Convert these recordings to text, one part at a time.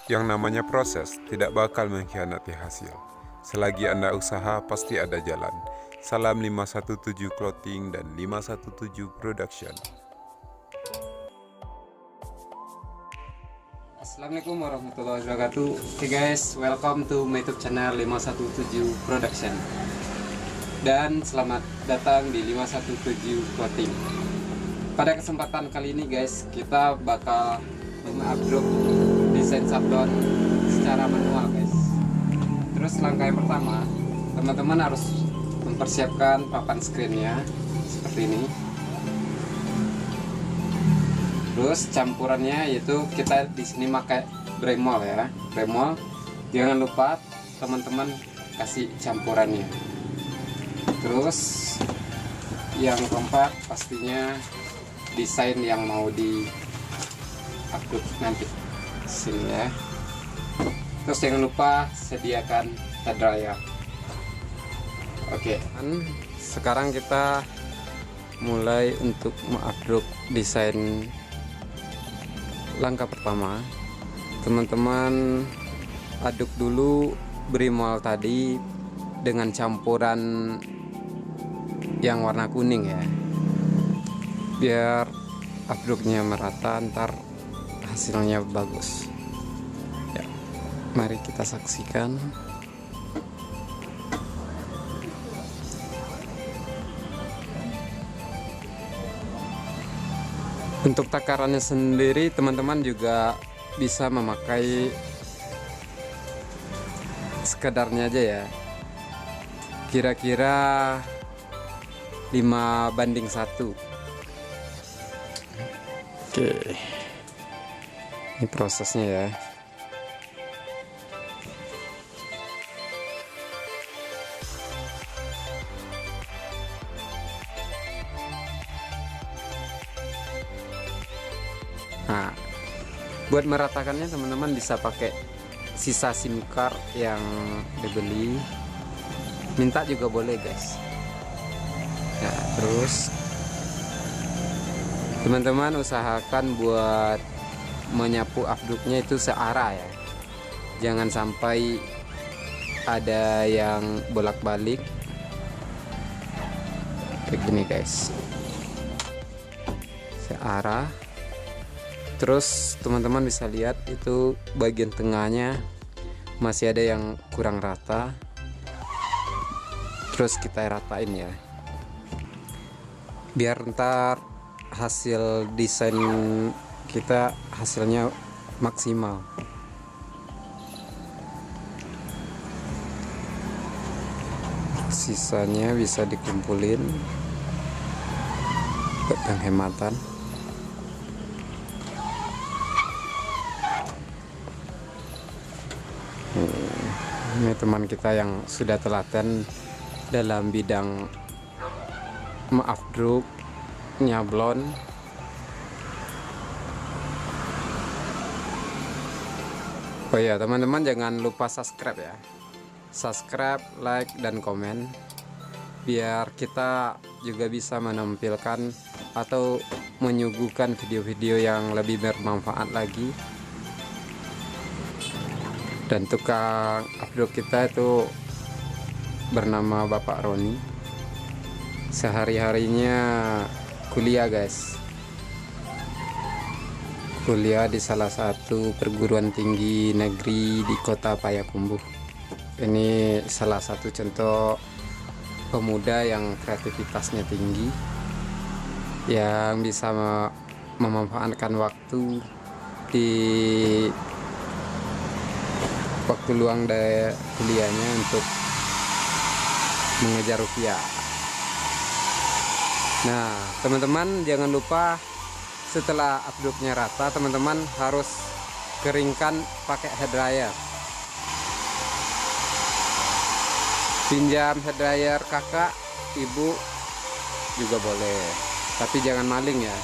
Yang namanya proses tidak bakal mengkhianati hasil. Selagi Anda usaha, pasti ada jalan. Salam 517 Clothing dan 517 Production. Assalamualaikum warahmatullahi wabarakatuh. Oke guys, welcome to my YouTube channel 517 Production. Dan selamat datang di 517 Clothing. Pada kesempatan kali ini guys, kita bakal mengupload desain sablon secara manual guys. Terus langkah yang pertama, teman-teman harus mempersiapkan papan screennya seperti ini. Terus campurannya yaitu kita di sini pakai Bremol ya, Bremol. Jangan lupa teman-teman kasih campurannya. Terus yang keempat pastinya desain yang mau di upload nanti sini ya. Terus jangan lupa sediakan hair dryer. Oke, sekarang kita mulai untuk mengupload desain. Langkah pertama, teman-teman aduk dulu Bremol tadi dengan campuran yang warna kuning ya, biar aduknya merata, ntar hasilnya bagus ya. Mari kita saksikan. Untuk takarannya sendiri teman-teman juga bisa memakai sekedarnya aja ya, kira-kira 5:1. Oke, ini prosesnya ya. Nah, buat meratakannya teman-teman bisa pakai sisa SIM card yang dibeli, minta juga boleh guys. Nah, terus teman-teman usahakan buat menyapu afduknya itu searah ya, jangan sampai ada yang bolak-balik kayak gini guys, searah. Terus teman-teman bisa lihat itu bagian tengahnya masih ada yang kurang rata, terus kita ratain ya, biar ntar hasil desain kita hasilnya maksimal. Sisanya bisa dikumpulin buat penghematan. Ini teman kita yang sudah telaten dalam bidang mengupload nyablon. Oh ya teman-teman, jangan lupa subscribe ya, subscribe, like, dan komen, biar kita juga bisa menampilkan atau menyuguhkan video-video yang lebih bermanfaat lagi. Dan tukang upload kita itu bernama Bapak Roni. Sehari-harinya kuliah guys, kuliah di salah satu perguruan tinggi negeri di kota Payakumbuh. Ini salah satu contoh pemuda yang kreativitasnya tinggi, yang bisa memanfaatkan waktu di waktu luang dari kuliahnya untuk mengejar rupiah. Nah teman-teman jangan lupa setelah uploadnya rata, teman-teman harus keringkan pakai hair dryer. Pinjam hair dryer kakak, ibu juga boleh, tapi jangan maling ya.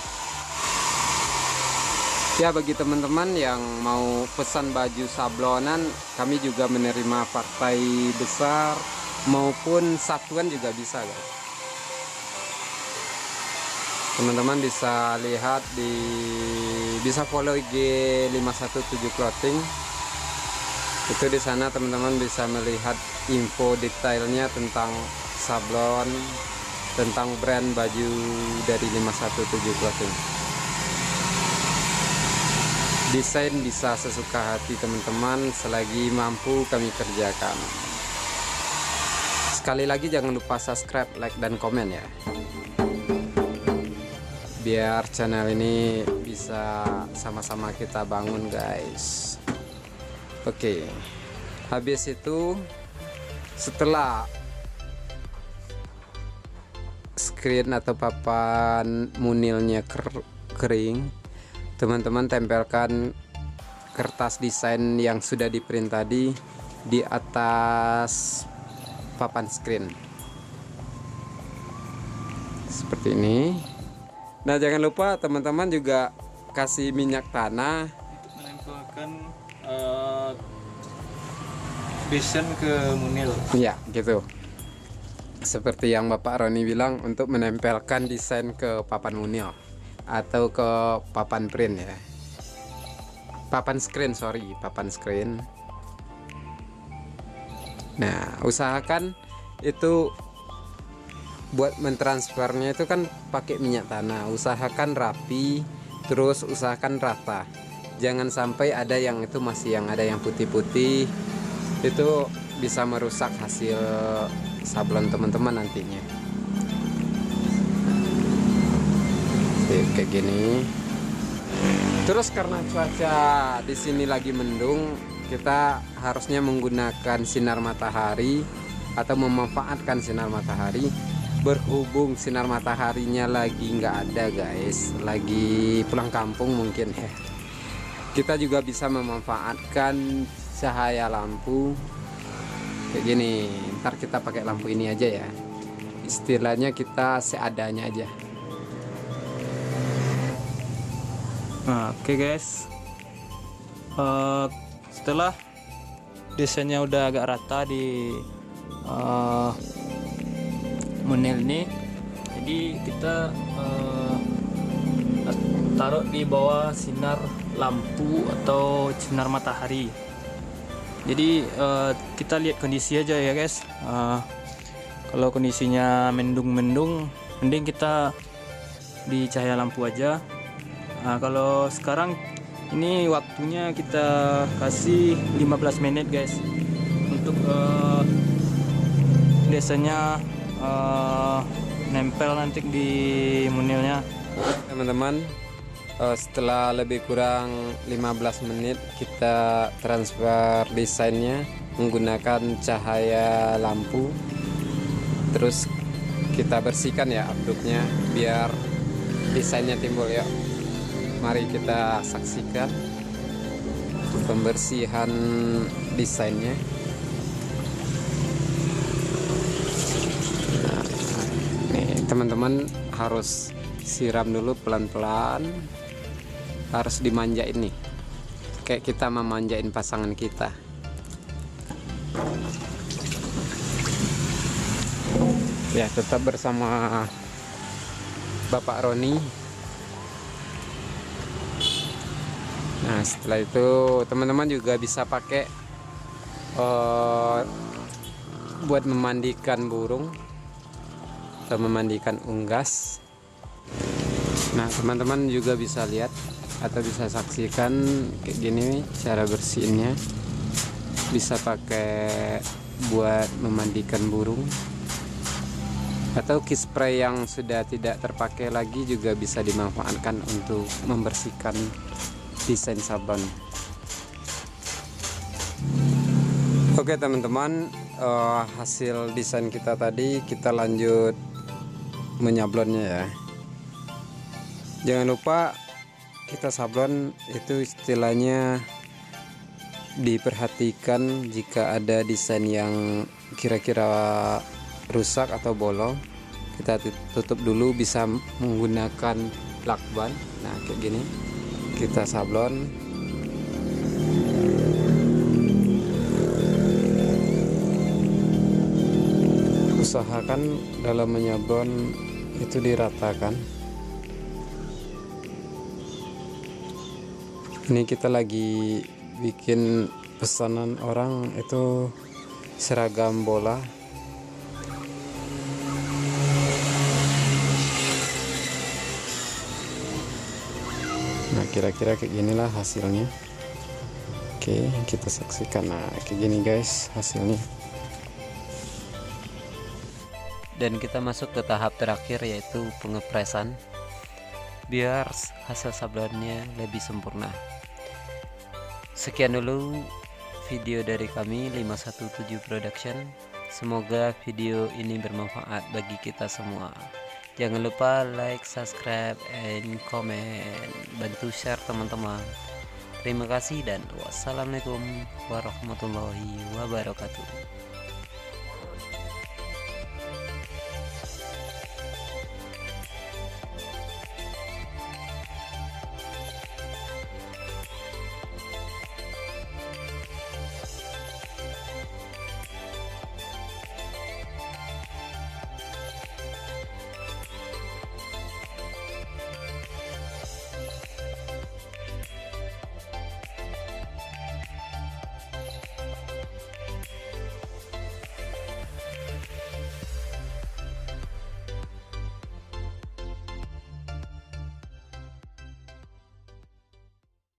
Ya, bagi teman-teman yang mau pesan baju sablonan, kami juga menerima partai besar maupun satuan juga bisa guys. Teman-teman bisa lihat bisa follow IG 517 Clothing Itu di sana teman-teman bisa melihat info detailnya tentang sablon, tentang brand baju dari 517 Clothing. Desain bisa sesuka hati teman-teman selagi mampu kami kerjakan. Sekali lagi jangan lupa subscribe, like, dan komen ya, biar channel ini bisa sama-sama kita bangun guys. Oke, habis itu setelah screen atau papan munilnya kering, teman-teman tempelkan kertas desain yang sudah di print tadi di atas papan screen seperti ini. Nah, jangan lupa teman-teman juga kasih minyak tanah untuk menempelkan desain ke munil. ya gitu, seperti yang Bapak Roni bilang, untuk menempelkan desain ke papan munil atau ke papan print ya, papan screen, papan screen. Nah, usahakan itu buat mentransfernya itu kan pakai minyak tanah, usahakan rapi, terus usahakan rata, jangan sampai ada yang itu masih yang ada yang putih-putih, itu bisa merusak hasil sablon teman-teman nantinya. Kayak gini. Terus karena cuaca di sini lagi mendung, kita harusnya menggunakan sinar matahari atau memanfaatkan sinar matahari. Berhubung sinar mataharinya lagi nggak ada guys, lagi pulang kampung mungkin ya, kita juga bisa memanfaatkan cahaya lampu kayak gini. Ntar kita pakai lampu ini aja ya, istilahnya kita seadanya aja. Nah, oke guys, setelah desainnya udah agak rata di munil ini, jadi kita taruh di bawah sinar lampu atau sinar matahari. Jadi kita lihat kondisi aja ya guys. Kalau kondisinya mendung-mendung, mending kita di cahaya lampu aja. Nah, kalau sekarang ini waktunya kita kasih 15 menit guys untuk desainnya nempel nanti di munilnya. Teman-teman, setelah lebih kurang 15 menit kita transfer desainnya menggunakan cahaya lampu, terus kita bersihkan ya abduknya biar desainnya timbul ya. Mari kita saksikan pembersihan desainnya. Nih teman-teman, harus siram dulu pelan-pelan, harus dimanjain nih, kayak kita memanjain pasangan kita. Ya, tetap bersama Bapak Roni. Nah, setelah itu teman-teman juga bisa pakai buat memandikan burung atau memandikan unggas. Nah, teman-teman juga bisa lihat atau bisa saksikan kayak gini cara bersihinnya. Bisa pakai buat memandikan burung, atau key spray yang sudah tidak terpakai lagi juga bisa dimanfaatkan untuk membersihkan desain sablon. Oke teman-teman, hasil desain kita tadi, kita lanjut menyablonnya ya. Jangan lupa kita sablon itu istilahnya diperhatikan jika ada desain yang kira-kira rusak atau bolong, kita tutup dulu, bisa menggunakan lakban. Nah kayak gini kita sablon. Usahakan dalam menyablon itu diratakan. Ini kita lagi bikin pesanan orang itu seragam bola. Nah, kira-kira kayak ginilah hasilnya. Oke, kita saksikan. Nah, kayak gini guys hasilnya. Dan kita masuk ke tahap terakhir, yaitu pengepresan biar hasil sablonnya lebih sempurna. Sekian dulu video dari kami 517 Production. Semoga video ini bermanfaat bagi kita semua. Jangan lupa like, subscribe, and comment. Bantu share teman-teman. Terima kasih dan wassalamualaikum warahmatullahi wabarakatuh.